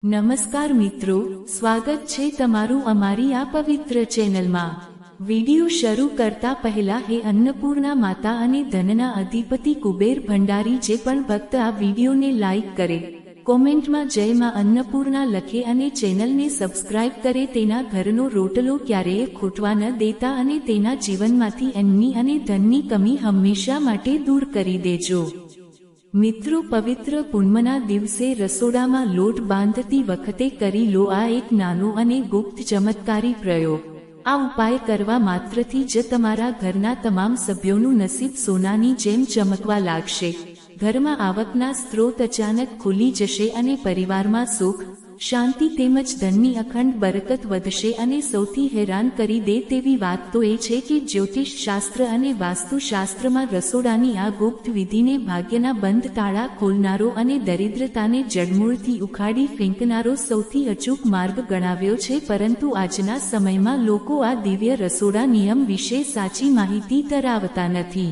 નમસ્કાર મિત્રો, સ્વાગત છે તમારું અમારી આ પવિત્ર ચેનલમાં। વિડિયો શરૂ કરતા પહેલા હે અન્નપૂર્ણા માતા અને ધનના અધિપતિ કુબેર ભંડારી જે પણ ભક્ત આ વિડિયોને લાઈક કરે, કોમેન્ટમાં જય માં અન્નપૂર્ણા લખે અને ચેનલને સબસ્ક્રાઇબ કરે તેના ઘરનો રોટલો ક્યારેય ખૂટવા ન દેતા અને તેના જીવનમાંથી અન્નની અને ધનની કમી હંમેશા માટે દૂર કરી દેજો। મિત્રો, પવિત્ર પૂનમના દિવસે રસોડામાં લોટ બાંધતી વખતે કરી લો આ એક નાનો અને ગુપ્ત ચમત્કારી પ્રયોગ। આ ઉપાય કરવા માત્રથી જ તમારા ઘરના તમામ સભ્યોનું નસીબ સોનાની જેમ ચમકવા લાગશે। ઘરમાં આવકના સ્ત્રોત અચાનક ખુલી જશે અને પરિવારમાં સુખ, શાંતિ તેમજ ધનની અખંડ બરકત વધશે। અને સૌથી હેરાન કરી દે તેવી વાત તો એ છે કે જ્યોતિષ શાસ્ત્ર અને વાસ્તુશાસ્ત્રમાં રસોડાની આ ગુપ્ત વિધિને ભાગ્યના બંધ તાળા ખોલનારો અને દરિદ્રતાને જડમૂળથી ઉખાડી ફેંકનારો સૌથી અચૂક માર્ગ ગણાવ્યો છે। પરંતુ આજના સમયમાં લોકો આ દિવ્ય રસોડા નિયમ વિશે સાચી માહિતી ધરાવતા નથી।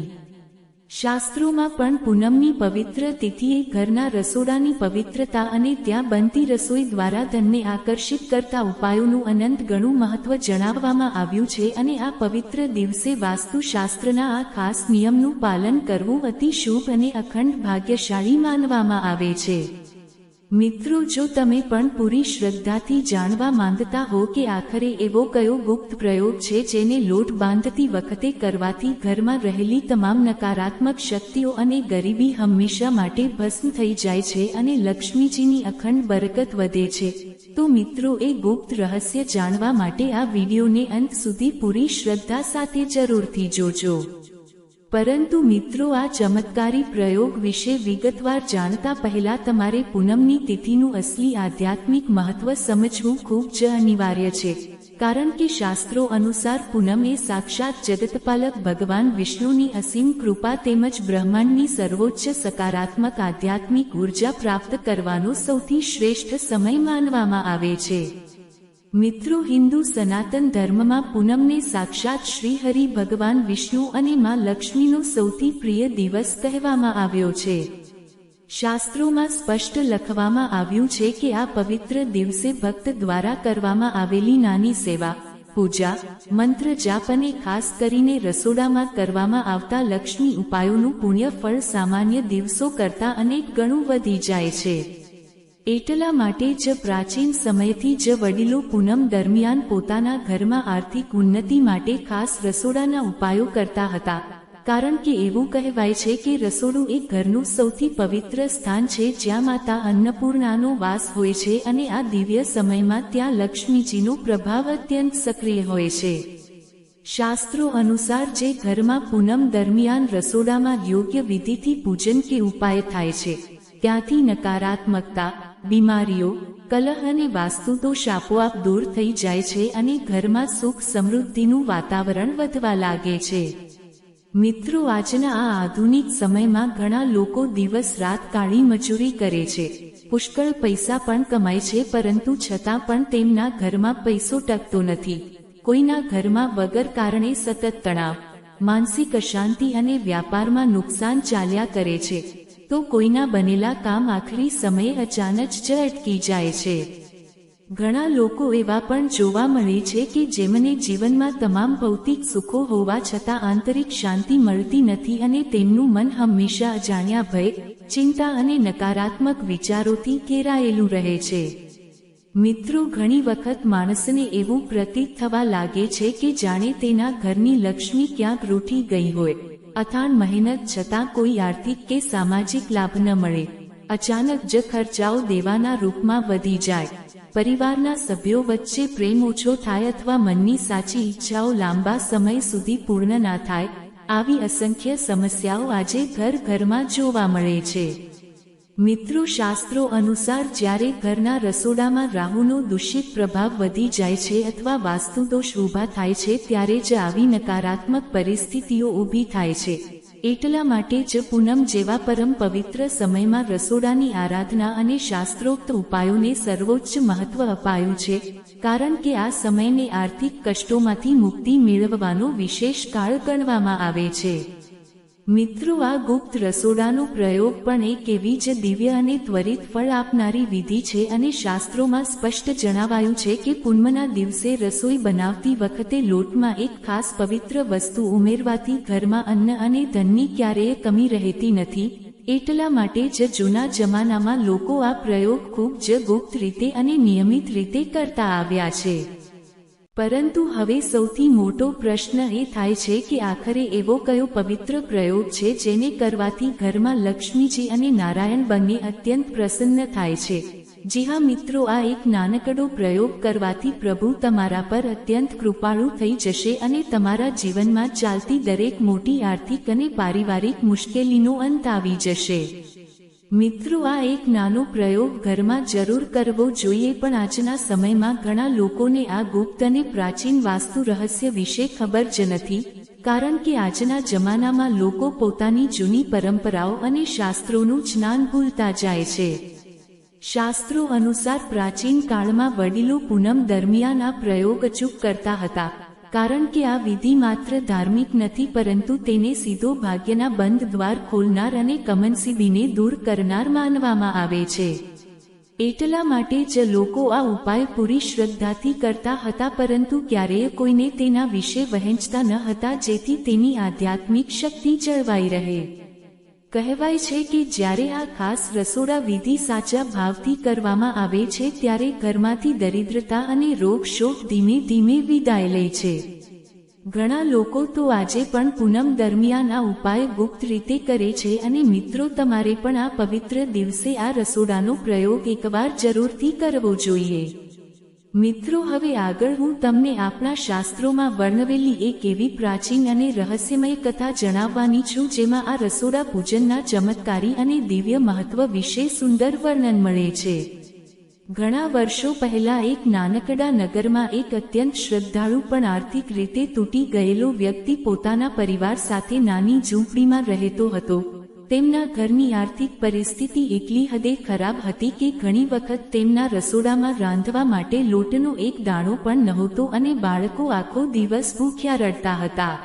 શાસ્ત્રોમાં પણ પૂનમની પવિત્ર તિથિએ ઘરના રસોડાની પવિત્રતા અને ત્યાં બનતી રસોઈ દ્વારા ધનને આકર્ષિત કરતા ઉપાયોનું અનંત ગણું મહત્વ જણાવવામાં આવ્યું છે। અને આ પવિત્ર દિવસે વાસ્તુશાસ્ત્રના આ ખાસ નિયમનું પાલન કરવું અતિ શુભ અને અખંડ ભાગ્યશાળી માનવામાં આવે છે। મિત્રો, જો તમે પણ પૂરી શ્રદ્ધાથી જાણવા માંગતા હો કે આખરે એવો કયો ગુપ્ત પ્રયોગ છે જેને લોટ બાંધતી વખતે કરવાથી ઘરમાં રહેલી તમામ નકારાત્મક શક્તિઓ અને ગરીબી હંમેશા માટે ભસ્મ થઈ જાય છે અને લક્ષ્મીજીની અખંડ બરકત વધે છે, તો મિત્રો એ ગુપ્ત રહસ્ય જાણવા માટે આ વિડીયોને અંત સુધી પૂરી શ્રદ્ધા સાથે જરૂરથી જોજો। પરંતુ મિત્રો, આ ચમત્કારી પ્રયોગ વિશે વિગતવાર જાણતા પહેલા તમારે પૂનમની તિથિનું અસલી આધ્યાત્મિક મહત્વ સમજવું ખૂબ જ અનિવાર્ય છે। કારણ કે શાસ્ત્રો અનુસાર પૂનમ એ સાક્ષાત જગતપાલક ભગવાન વિષ્ણુની અસીમ કૃપા તેમજ બ્રહ્માંડની સર્વોચ્ચ સકારાત્મક આધ્યાત્મિક ઉર્જા પ્રાપ્ત કરવાનો સૌથી શ્રેષ્ઠ સમય માનવામાં આવે છે। મિત્રો, હિન્દુ સનાતન ધર્મમાં પૂનમને સાક્ષાત શ્રી હરિ ભગવાન વિષ્ણુ અને માં લક્ષ્મીનો સૌથી પ્રિય દિવસ કહેવામાં આવ્યો છે। શાસ્ત્રોમાં સ્પષ્ટ લખવામાં આવ્યું છે કે આ પવિત્ર દિવસે ભક્ત દ્વારા કરવામાં આવેલી નાની સેવા, પૂજા, મંત્ર જાપ અને ખાસ કરીને રસોડામાં કરવામાં આવતા લક્ષ્મી ઉપાયોનું પુણ્ય ફળ સામાન્ય દિવસો કરતાં અનેક ગણું વધી જાય છે। એટલા માટે જ પ્રાચીન સમયથી જ વડીલો પૂનમ દરમિયાન પોતાના ઘરમાં આર્થિક ઉન્નતિ માટે ખાસ રસોડાના ઉપાયો કરતા હતા। કારણ કે એવું કહેવાય છે કે રસોડું એ ઘરનું સૌથી પવિત્ર સ્થાન છે જ્યાં માતા અન્નપૂર્ણાનો વાસ હોય છે અને આ દિવ્ય સમયમાં ત્યાં લક્ષ્મીજીનો પ્રભાવ અત્યંત સક્રિય હોય છે। શાસ્ત્રો અનુસાર જે ઘરમાં પૂનમ દરમિયાન રસોડામાં યોગ્ય વિધિથી પૂજન કે ઉપાય થાય છે, ત્યાંથી નકારાત્મકતા, બીમારીઓ, કલહ અને વાસ્તુદોષ આપોઆપ દૂર થઈ જાય છે અને ઘરમાં સુખ સમૃદ્ધિનું વાતાવરણ વધવા લાગે છે। મિત્રો, આજના આ આધુનિક સમયમાં ઘણા લોકો દિવસ રાત કાળી મજૂરી કરે છે, પુષ્કળ પૈસા પણ કમાય છે, પરંતુ છતાં પણ તેમના ઘરમાં પૈસો ટકતો નથી। કોઈના ઘરમાં વગર કારણે સતત તણાવ, માનસિક અશાંતિ અને વ્યાપારમાં નુકસાન ચાલ્યા કરે છે, તો કોઈના બનેલા કામ આખરી સમયે અચાનક જ અટકી જાય છે। ઘણા લોકો એવા પણ જોવા મળે છે કે જેમને જીવનમાં તમામ ભૌતિક સુખો હોવા છતાં આંતરિક શાંતિ મળતી નથી અને તેમનું મન હંમેશા અજાણ્યા ભય, ચિંતા અને નકારાત્મક વિચારોથી ઘેરાયેલું રહે છે। મિત્રો, ઘણી વખત માણસને એવું પ્રતીત થવા લાગે છે કે જાણે તેના ઘરની લક્ષ્મી ક્યાંક રૂઠી ગઈ હોય। અથાણ મહેનત છતાં કોઈ આર્થિક કે સામાજિક લાભ ન મળે, અચાનક જ ખર્ચાઓ દેવાના રૂપમાં વધી જાય, પરિવારના સભ્યો વચ્ચે પ્રેમ ઓછો થાય અથવા મનની સાચી ઈચ્છાઓ લાંબા સમય સુધી પૂર્ણ ના થાય, આવી અસંખ્ય સમસ્યાઓ આજે ઘરમાં જોવા મળે છે। મિત્રો, શાસ્ત્રો અનુસાર જ્યારે ઘરના રસોડામાં રાહુનો દૂષિત પ્રભાવ વધી જાય છે અથવા વાસ્તુદોષ ઊભા થાય છે ત્યારે જ આવી નકારાત્મક પરિસ્થિતિઓ ઊભી થાય છે। એટલા માટે જ પૂનમ જેવા પરમ પવિત્ર સમયમાં રસોડાની આરાધના અને શાસ્ત્રોક્ત ઉપાયોને સર્વોચ્ચ મહત્વ અપાયું છે। કારણ કે આ સમયને આર્થિક કષ્ટોમાંથી મુક્તિ મેળવવાનો વિશેષ કાળ ગણવામાં આવે છે। મિત્રો, આ ગુપ્ત રસોડાનો પ્રયોગ પણ એક એવી જ દિવ્ય અને ત્વરિત ફળ આપનારી વિધિ છે અને શાસ્ત્રોમાં સ્પષ્ટ જણાવાયું છે કે પૂનમના દિવસે રસોઈ બનાવતી વખતે લોટમાં એક ખાસ પવિત્ર વસ્તુ ઉમેરવાથી ઘરમાં અન્ન અને ધનની ક્યારેય કમી રહેતી નથી. એટલા માટે જ જૂના જમાનામાં લોકો આ પ્રયોગ ખૂબ જ ગુપ્ત રીતે અને નિયમિત રીતે કરતા આવ્યા છે. પરંતુ હવે સૌથી મોટો પ્રશ્ન એ થાય છે કે આખરે એવો કયો પવિત્ર પ્રયોગ છે જેને કરવાથી ઘરમાં લક્ષ્મીજી અને નારાયણ બંને અત્યંત પ્રસન્ન થાય છે. જી હા મિત્રો, આ એક નાનકડો પ્રયોગ કરવાથી પ્રભુ તમારા પર અત્યંત કૃપાળુ થઈ જશે અને તમારા જીવનમાં ચાલતી દરેક મોટી આર્થિક અને પારિવારિક મુશ્કેલીનો અંત આવી જશે. મિત્રો, આ એક નાનો પ્રયોગ ઘરમાં જરૂર કરવો જોઈએ, પણ આજના સમયમાં ઘણા લોકોને આ ગુપ્ત અને પ્રાચીન વાસ્તુ રહસ્ય વિશે ખબર જ નથી, કારણ કે આજના જમાનામાં લોકો પોતાની જૂની પરંપરાઓ અને શાસ્ત્રોનું જ્ઞાન ભૂલતા જાય છે. શાસ્ત્રો અનુસાર પ્રાચીન કાળમાં વડીલો પૂનમ દરમિયાન આ પ્રયોગ અચૂક કરતા હતા, કારણ કે આ વિધિ માત્ર ધાર્મિક નથી પરંતુ તેને સીધો ભાગ્યના બંધ દ્વાર ખોલનાર અને કમનસીબીને દૂર કરનાર માનવામાં આવે છે. એટલા માટે જ લોકો આ ઉપાય પૂરી શ્રદ્ધાથી કરતા હતા, પરંતુ ક્યારેય કોઈને તેના વિશે વહેંચતા ન હતા જેથી તેની આધ્યાત્મિક શક્તિ જળવાઈ રહે. કહેવાય છે કે જ્યારે આ ખાસ રસોડા વિધિ સાચા ભાવથી કરવામાં આવે છે ત્યારે ઘરમાંથી દરિદ્રતા અને રોગ શોક ધીમે ધીમે વિદાય લે છે. ઘણા લોકો તો આજે પણ પૂનમ દરમિયાન આ ઉપાય ગુપ્ત રીતે કરે છે અને મિત્રો, તમારે પણ આ પવિત્ર દિવસે આ રસોડાનો પ્રયોગ એકવાર જરૂરથી કરવો જોઈએ. મિત્રો, હવે આગળ હું તમને આપણા શાસ્ત્રોમાં વર્ણવેલી એક એવી પ્રાચીન અને રહસ્યમય કથા જણાવવાની છું જેમાં આ રસોડા પૂજનના ચમત્કારી અને દિવ્ય મહત્વ વિશે સુંદર વર્ણન મળે છે. ઘણા વર્ષો પહેલા એક નાનકડા નગરમાં એક અત્યંત શ્રદ્ધાળુ પણ આર્થિક રીતે તૂટી ગયેલો વ્યક્તિ પોતાના પરિવાર સાથે નાની ઝૂંપડીમાં રહેતો હતો. તેમના ઘરની આર્થિક પરિસ્થિતિ એટલી હદે ખરાબ હતી કે ઘણી વખત તેમના રસોડામાં રાંધવા માટે લોટનો એક દાણો પણ નહોતો અને બાળકો આખો દિવસ ભૂખ્યા રડતા હતા.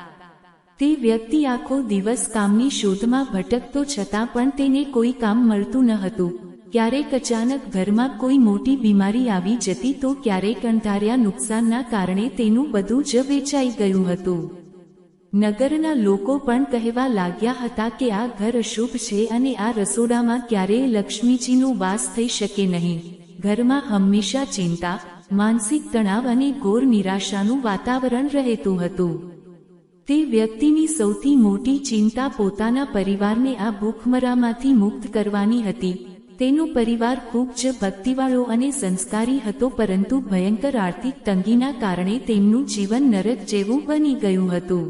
તે વ્યક્તિ આખો દિવસ કામની શોધમાં ભટકતો છતાં પણ તેને કોઈ કામ મળતું ન હતું. ક્યારેક અચાનક ઘરમાં કોઈ મોટી બીમારી આવી જતી તો ક્યારેક અણધાર્યા નુકસાનના કારણે તેનું બધું જ વેચાઈ ગયું હતું. નગરના લોકો પણ કહેવા લાગ્યા હતા કે આ ઘર અશુભ છે અને આ રસોડામાં ક્યારેય લક્ષ્મીજીનો વાસ થઈ શકે નહીં. ઘરમાં હંમેશા ચિંતા, માનસિક તણાવ અને ઘોર નિરાશાનું વાતાવરણ રહેતું હતું. તે વ્યક્તિની સૌથી મોટી ચિંતા પોતાના પરિવારને આ ભૂખમરામાંથી મુક્ત કરવાની હતી. તેનો પરિવાર ખૂબ જ ભક્તિવાળો અને સંસ્કારી હતો, પરંતુ ભયંકર આર્થિક તંગીના કારણે તેમનું જીવન નરક જેવું બની ગયું હતું.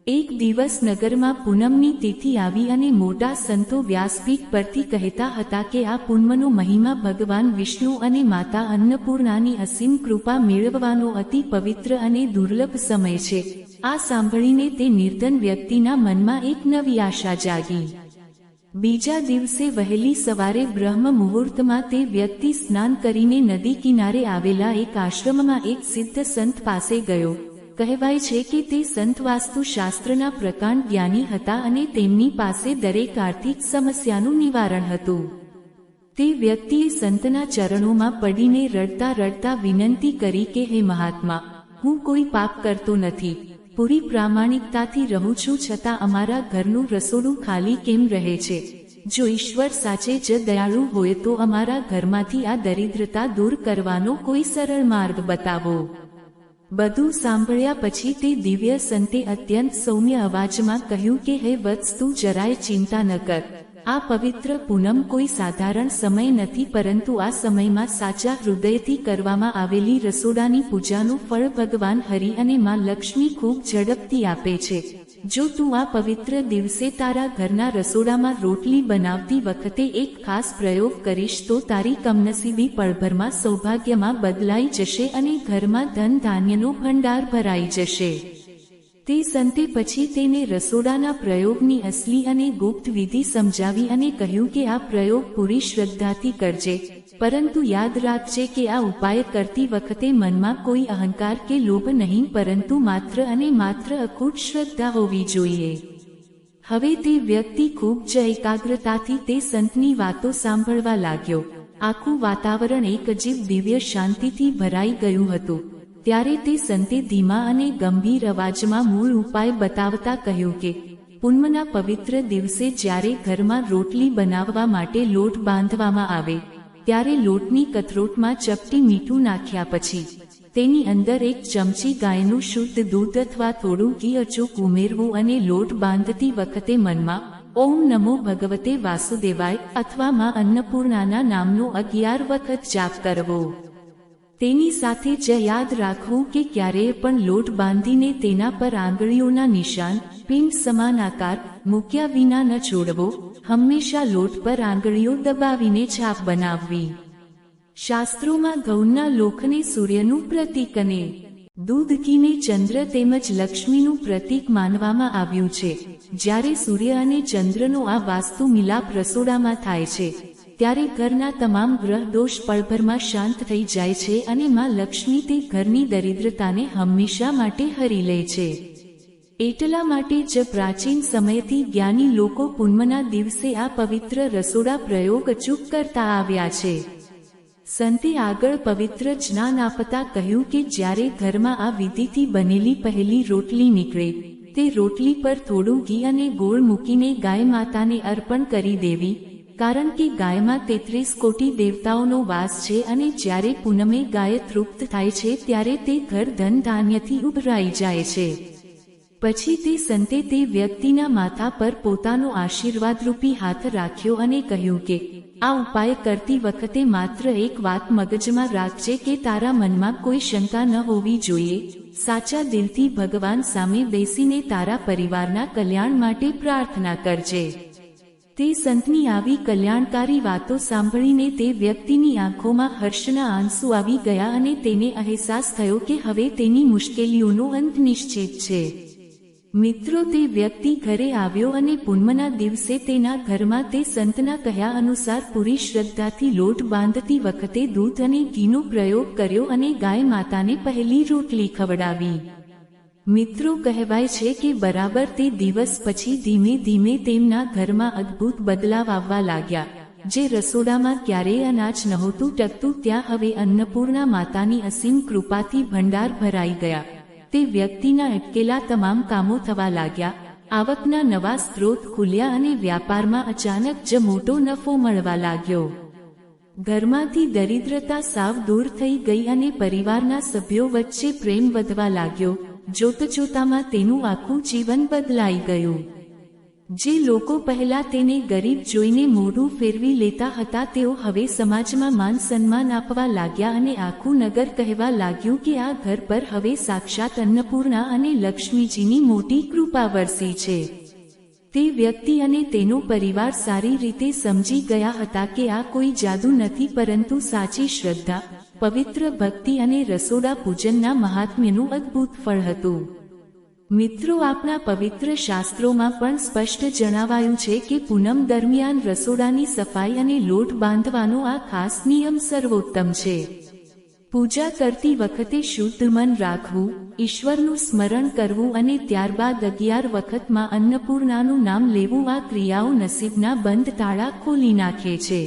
એક દિવસ નગરમાં પૂનમની તિથિ આવી અને મોટા સંતો વ્યાસપીઠ પરથી કહેતા હતા કે આ પૂનમનો મહિમા ભગવાન વિષ્ણુ અને માતા અન્નપૂર્ણાની અસીમ કૃપા મેળવવાનો અતિ પવિત્ર અને દુર્લભ સમય છે. આ સાંભળીને તે નિર્ધન વ્યક્તિના મનમાં એક નવી આશા જાગી. બીજા દિવસે વહેલી સવારે બ્રહ્મ મુહૂર્તમાં તે વ્યક્તિ સ્નાન કરીને નદી કિનારે આવેલા એક આશ્રમમાં એક સિદ્ધ સંત પાસે ગયો. કહેવાય છે કે તે સંત વાસ્તુશાસ્ત્રના પ્રકાંડ જ્ઞાની હતા અને તેમની પાસે દરેક આર્થિક સમસ્યાનું નિવારણ હતું. તે વ્યક્તિએ સંતના ચરણોમાં પડીને રડતા રડતા વિનંતી કરી કે હે મહાત્મા, હું કોઈ પાપ કરતો નથી, પૂરી પ્રામાણિકતાથી રહું છું, છતાં અમારા ઘરનું રસોડું ખાલી કેમ રહે છે? જો ઈશ્વર સાચે જ દયાળુ હોય તો અમારા ઘરમાંથી આ દરિદ્રતા દૂર કરવાનો કોઈ સરળ માર્ગ બતાવો. બધું સાંભળ્યા પછી તે દિવ્ય સંતે અત્યંત સૌમ્ય અવાજમાં કહ્યું કે હે વત્સ, તું જરાય ચિંતા ન કર. આ પવિત્ર પૂનમ કોઈ સાધારણ સમય નથી, પરંતુ આ સમયમાં સાચા હૃદયથી કરવામાં આવેલી રસોડાની પૂજાનું ફળ ભગવાન હરિ અને માં લક્ષ્મી ખૂબ ઝડપથી આપે છે. જો તું આ પવિત્ર દિવસે તારા ઘરના રસોડામાં રોટલી બનાવતી વખતે એક ખાસ પ્રયોગ કરીશ તો તારી કમનસીબી પળભરમાં સૌભાગ્યમાં બદલાઈ જશે અને ઘરમાં ધન ધાન્યનો ભંડાર ભરાઈ જશે. તે સંતે પછી તેને રસોડાના પ્રયોગની અસલી અને ગુપ્ત વિધિ સમજાવી અને કહ્યું કે આ પ્રયોગ પૂરી શ્રદ્ધાથી કરજે, પરંતુ યાદ રાખજે કે આ ઉપાય કરતી વખતે મનમાં કોઈ અહંકાર કે લોભ નહીં, પરંતુ માત્ર અને માત્ર અખૂટ શ્રદ્ધા હોવી જોઈએ. હવે તે વ્યક્તિ ખૂબ જ એકાગ્રતાથી તે સંતની વાતો સાંભળવા લાગ્યો. આખું વાતાવરણ એક અજીબ દિવ્ય શાંતિથી ભરાઈ ગયું હતું. ત્યારે તે સંતે ધીમા અને ગંભીર અવાજમાં મૂળ ઉપાય બતાવતા કહ્યું કે પૂનમના પવિત્ર દિવસે જ્યારે ઘરમાં રોટલી બનાવવા માટે લોટ બાંધવામાં આવે ત્યારે લોટની કથરોટમાં ચપટી મીઠું નાખ્યા પછી તેની અંદર 1 ચમચી ગાયનું શુદ્ધ દૂધ અથવા થોડું ઘી અચૂક ઉમેરવું અને લોટ બાંધતી વખતે મનમાં ઓમ નમો ભગવતે વાસુદેવાય અથવા માં અન્નપૂર્ણાના નામનો 11 વખત જાપ કરવો. તેની સાથે જ યાદ રાખવું કે ક્યારેય પણ લોટ બાંધીને તેના પર આંગળીઓના નિશાન પિંડ સમાન આકાર મૂક્યા વિના ન છોડવો. હંમેશા લોટ પર આંગળીઓ દબાવીને છાપ બનાવવી. શાસ્ત્રોમાં ઘઉંના લોખને સૂર્યનું પ્રતીક અને દૂધ ઘીને ચંદ્ર તેમજ લક્ષ્મીનું પ્રતીક માનવામાં આવ્યું છે. જ્યારે સૂર્ય અને ચંદ્રનો આ વાસ્તુ મિલાપ રસોડામાં થાય છે ત્યારે ઘરના તમામ ગ્રહ દોષ પળભરમાં શાંત થઈ જાય છે અને માં લક્ષ્મી તે ઘરની દરિદ્રતાને હંમેશા માટે હરી લે છે. એટલા માટે જ પ્રાચીન સમયથી જ્ઞાની લોકો પૂનમના દિવસે આ પવિત્ર રસોડા પ્રયોગ અચૂક કરતા આવ્યા છે. સંતે આગળ પવિત્ર જ્ઞાન આપતા કહ્યું કે જ્યારે ઘરમાં આ વિધિથી બનેલી પહેલી રોટલી નીકળે તે રોટલી પર થોડું ઘી અને ગોળ મૂકીને ગાય માતાને અર્પણ કરી દેવી, કારણ કે ગાયમાં 33 કોટી દેવતાઓનો વાસ છે અને જ્યારે પૂનમે ગાય તૃપ્ત થાય છે ત્યારે તે ઘર ધન ધાન્યથી ઉભરાઈ જાય છે. પછી તે સંતે તે વ્યક્તિના માથા પર પોતાનો આશીર્વાદરૂપી હાથ રાખ્યો અને કહ્યું કે આ ઉપાય કરતી વખતે માત્ર એક વાત મગજમાં રાખજે કે તારા મનમાં કોઈ શંકા ન હોવી જોઈએ. સાચા દિલથી ભગવાન સામે બેસીને તારા પરિવારના કલ્યાણ માટે પ્રાર્થના કરજે. તે સંતની આવી કલ્યાણકારી વાતો સાંભળીને તે વ્યક્તિની આંખોમાં હર્ષના આંસુ આવી ગયા અને તેને અહેસાસ થયો કે હવે તેની મુશ્કેલીઓનો અંત નિશ્ચિત છે. મિત્રો, તે વ્યક્તિ ઘરે આવ્યો અને પૂનમના દિવસે તેના ઘરમાં તે સંતના કહ્યા અનુસાર પૂરી શ્રદ્ધાથી લોટ બાંધતી વખતે દૂધ અને ઘીનો પ્રયોગ કર્યો અને ગાય માતાને પહેલી રોટલી ખવડાવી. મિત્રો, કહેવાય છે કે બરાબર તે દિવસ પછી ધીમે ધીમે તેમના ઘરમાં અદ્ભુત બદલાવ આવવા લાગ્યા. જે રસોડામાં ક્યારેય અનાજ નહોતું ટકતું ત્યાં હવે અન્નપૂર્ણા માતાની અસીમ કૃપાથી ભંડાર ભરાઈ ગયા. તે વ્યક્તિના અટકેલા તમામ કામો થવા લાગ્યા. આવકના નવા સ્ત્રોત ખુલ્યા અને વ્યાપારમાં અચાનક જ મોટો નફો મળવા લાગ્યો. ઘરમાંથી દરિદ્રતા સાવ દૂર થઈ ગઈ અને પરિવારના સભ્યો વચ્ચે પ્રેમ વધવા લાગ્યો. જોતજોતામાં તેનું આખું જીવન બદલાઈ ગયું. જે લોકો પહેલા તેને ગરીબ જોઈને મોઢું ફેરવી લેતા હતા તેઓ હવે સમાજમાં માન સન્માન આપવા લાગ્યા અને આખું નગર કહેવા લાગ્યું કે આ ઘર પર હવે સાક્ષાત અન્નપૂર્ણા અને લક્ષ્મીજીની મોટી કૃપા વરસી છે. તે વ્યક્તિ અને તેનો પરિવાર સારી રીતે સમજી ગયા હતા કે આ કોઈ જાદુ નથી પરંતુ સાચી શ્રદ્ધા, પવિત્ર ભક્તિ અને રસોડા પૂજનના મહાત્મ્યનું અદ્ભુત ફળ હતું. મિત્રો, આપણા પવિત્ર શાસ્ત્રોમાં પણ સ્પષ્ટ જણાવાયું છે કે પૂનમ દરમિયાન રસોડાની સફાઈ અને લોટ બાંધવાનો આ ખાસ નિયમ સર્વોત્તમ છે. પૂજા કરતી વખતે શુદ્ધ મન રાખવું, ઈશ્વરનું સ્મરણ કરવું અને ત્યારબાદ 11 વખતમાં અન્નપૂર્ણાનું નામ લેવું આ ક્રિયાઓ નસીબના બંધ તાળા ખોલી નાખે છે.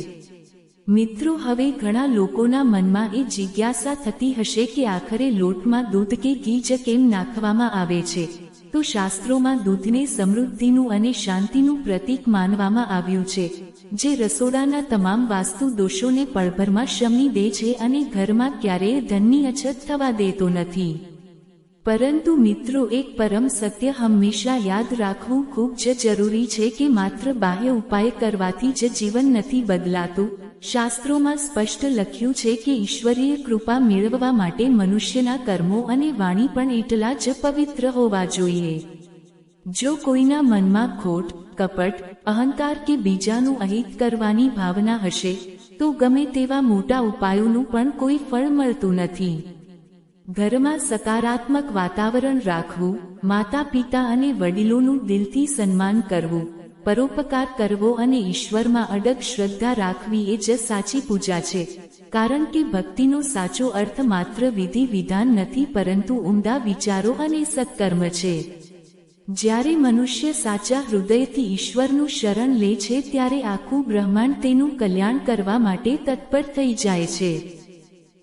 મિત્રો, હવે ઘણા લોકોના મનમાં એ જિજ્ઞાસા થતી હશે કે આખરે લોટમાં દૂધ કે ઘી જ કેમ નાખવામાં આવે છે. તો શાસ્ત્રોમાં દૂધને સમૃદ્ધિનું અને શાંતિનું પ્રતીક માનવામાં આવ્યું છે, જે રસોડાના તમામ વાસ્તુ દોષોને પળભરમાં શમી દે છે અને ઘરમાં ક્યારેય ધનની અછત થવા દેતો નથી. પરંતુ મિત્રો, એક પરમ સત્ય હંમેશા યાદ રાખવું ખૂબ જ જરૂરી છે કે માત્ર બાહ્ય ઉપાય કરવાથી જ જીવન નથી બદલાતું. શાસ્ત્રોમાં સ્પષ્ટ લખ્યું છે કે ઈશ્વરીય કૃપા મેળવવા માટે મનુષ્યના કર્મો અને વાણી પણ એટલા જ પવિત્ર હોવા જોઈએ. જો કોઈના મનમાં ખોટ, કપટ, અહંકાર કે બીજાનું અહિત કરવાની ભાવના હશે તો ગમે તેવા મોટા ઉપાયોનું પણ કોઈ ફળ મળતું નથી. ઘરમાં સકારાત્મક વાતાવરણ રાખવું, માતા પિતા અને વડીલોનું દિલથી સન્માન કરવું, પરોપકાર કરવો અને ઈશ્વરમાં અડગ શ્રદ્ધા રાખવી એ જ સાચી પૂજા છે. કારણ કે ભક્તિનો સાચો અર્થ માત્ર વિધિ વિધાન નથી પરંતુ ઉમદા વિચારો અને સત્કર્મ છે. જ્યારે મનુષ્ય સાચા હૃદયથી ઈશ્વરનું શરણ લે છે ત્યારે આખું બ્રહ્માંડ તેનું કલ્યાણ કરવા માટે તત્પર થઈ જાય છે.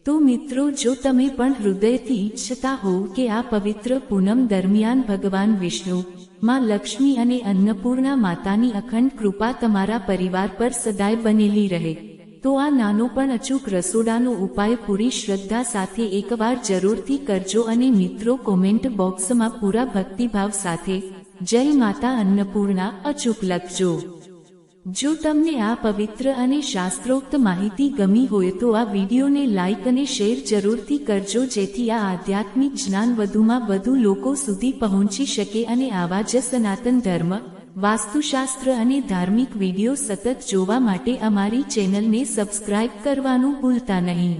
તો મિત્રો, જો તમે પણ હૃદયથી ઈચ્છતા હોવ કે આ પવિત્ર પૂનમ દરમિયાન ભગવાન વિષ્ણુ, માં લક્ષ્મી અને અન્નપૂર્ણા માતાની અખંડ કૃપા તમારા પરિવાર પર સદાય બનેલી રહે, તો આ નાનો પણ અચૂક રસોડાનો ઉપાય પૂરી શ્રદ્ધા સાથે એકવાર જરૂરથી કરજો અને મિત્રો, કોમેન્ટ બોક્સમાં પૂરા ભક્તિભાવ સાથે જય માતા અન્નપૂર્ણા અચૂક લખજો. જો તમને આ પવિત્ર અને શાસ્ત્રોક્ત માહિતી ગમી હોય તો આ વિડીયોને લાઇક અને શેર જરૂરથી કરજો, જેથી આ આધ્યાત્મિક જ્ઞાન વધુમાં વધુ લોકો સુધી પહોંચી શકે અને આવા જ સનાતન ધર્મ, વાસ્તુશાસ્ત્ર અને ધાર્મિક વિડીયો સતત જોવા માટે અમારી ચેનલને સબસ્ક્રાઇબ કરવાનું ભૂલતા નહીં.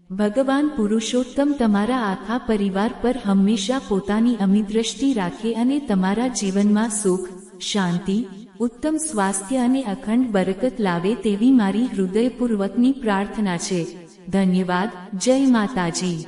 ભગવાન પુરુષોત્તમ તમારા આખા પરિવાર પર હંમેશા પોતાની અમી દ્રષ્ટિ રાખે અને તમારા જીવનમાં સુખ, શાંતિ, ઉત્તમ સ્વાસ્થ્ય અને અખંડ બરકત લાવે તેવી મારી હૃદયપૂર્વકની પ્રાર્થના છે. ધન્યવાદ. જય માતાજી.